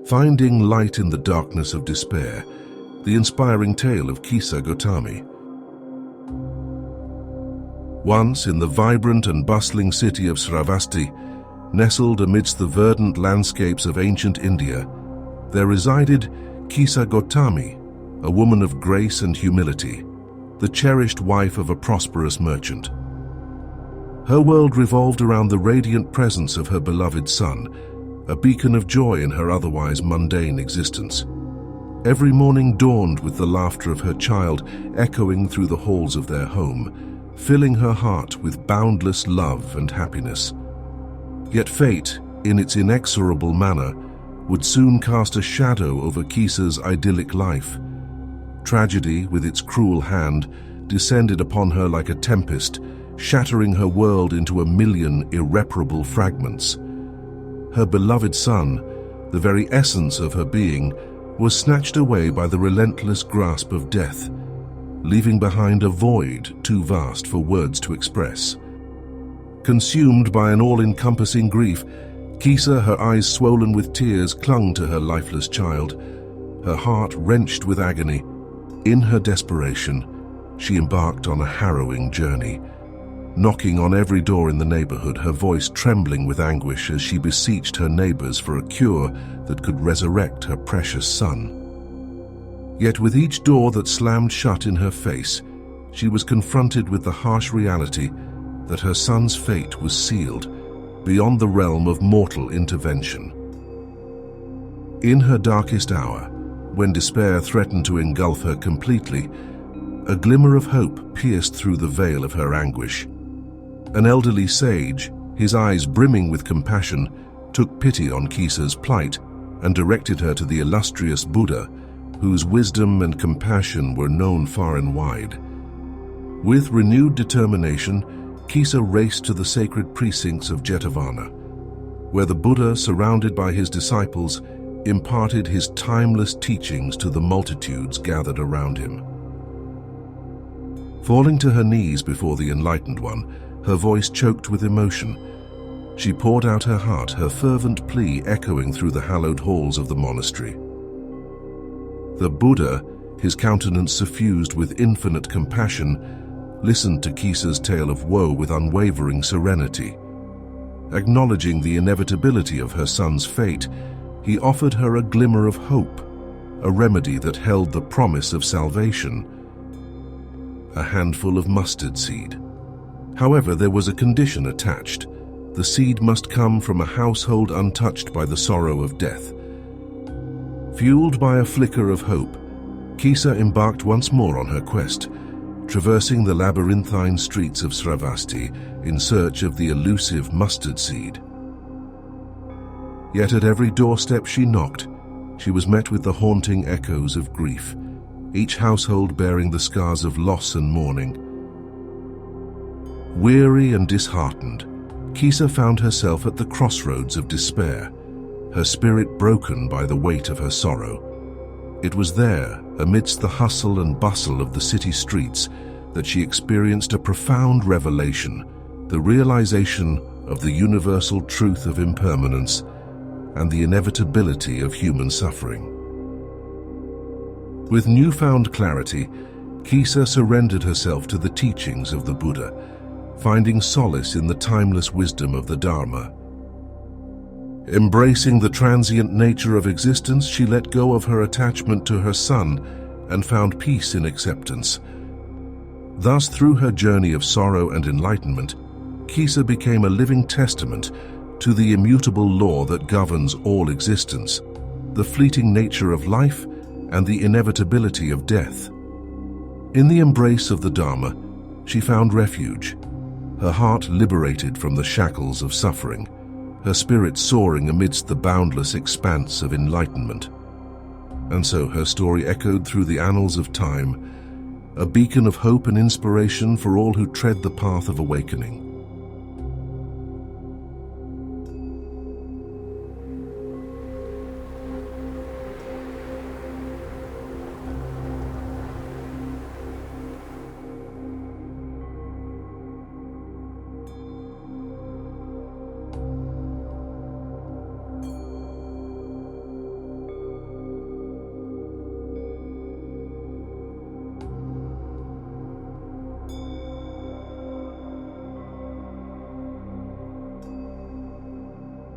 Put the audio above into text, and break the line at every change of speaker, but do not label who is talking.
Finding light in the darkness of despair, the inspiring tale of Kisa Gotami. Once, in the vibrant and bustling city of Sravasti, nestled amidst the verdant landscapes of ancient India, there resided Kisa Gotami, a woman of grace and humility, the cherished wife of a prosperous merchant. Her world revolved around the radiant presence of her beloved son, a beacon of joy in her otherwise mundane existence. Every morning dawned with the laughter of her child echoing through the halls of their home, filling her heart with boundless love and happiness. Yet fate, in its inexorable manner, would soon cast a shadow over Kisa's idyllic life. Tragedy, with its cruel hand, descended upon her like a tempest, shattering her world into a million irreparable fragments. Her beloved son, the very essence of her being, was snatched away by the relentless grasp of death, leaving behind a void too vast for words to express. Consumed by an all-encompassing grief, Kisa, her eyes swollen with tears, clung to her lifeless child, her heart wrenched with agony. In her desperation, she embarked on a harrowing journey, knocking on every door in the neighborhood, her voice trembling with anguish as she beseeched her neighbors for a cure that could resurrect her precious son. Yet with each door that slammed shut in her face, she was confronted with the harsh reality that her son's fate was sealed beyond the realm of mortal intervention. In her darkest hour, when despair threatened to engulf her completely, a glimmer of hope pierced through the veil of her anguish. An elderly sage, his eyes brimming with compassion, took pity on Kisa's plight and directed her to the illustrious Buddha, whose wisdom and compassion were known far and wide. With renewed determination, Kisa raced to the sacred precincts of Jetavana, where the Buddha, surrounded by his disciples, imparted his timeless teachings to the multitudes gathered around him. Falling to her knees before the Enlightened One, her voice choked with emotion, she poured out her heart, her fervent plea echoing through the hallowed halls of the monastery. The Buddha, his countenance suffused with infinite compassion, listened to Kisa's tale of woe with unwavering serenity. Acknowledging the inevitability of her son's fate, he offered her a glimmer of hope, a remedy that held the promise of salvation: a handful of mustard seed. However, there was a condition attached. The seed must come from a household untouched by the sorrow of death. Fueled by a flicker of hope, Kisa embarked once more on her quest, traversing the labyrinthine streets of Sravasti in search of the elusive mustard seed. Yet at every doorstep she knocked, she was met with the haunting echoes of grief, each household bearing the scars of loss and mourning. Weary and disheartened, Kisa found herself at the crossroads of despair, her spirit broken by the weight of her sorrow. It was there, amidst the hustle and bustle of the city streets, that she experienced a profound revelation, the realization of the universal truth of impermanence and the inevitability of human suffering. With newfound clarity, Kisa surrendered herself to the teachings of the Buddha, finding solace in the timeless wisdom of the Dharma. Embracing the transient nature of existence, she let go of her attachment to her son and found peace in acceptance. Thus, through her journey of sorrow and enlightenment, Kisa became a living testament to the immutable law that governs all existence, the fleeting nature of life, and the inevitability of death. In the embrace of the Dharma, she found refuge, her heart liberated from the shackles of suffering, her spirit soaring amidst the boundless expanse of enlightenment. And so her story echoed through the annals of time, a beacon of hope and inspiration for all who tread the path of awakening.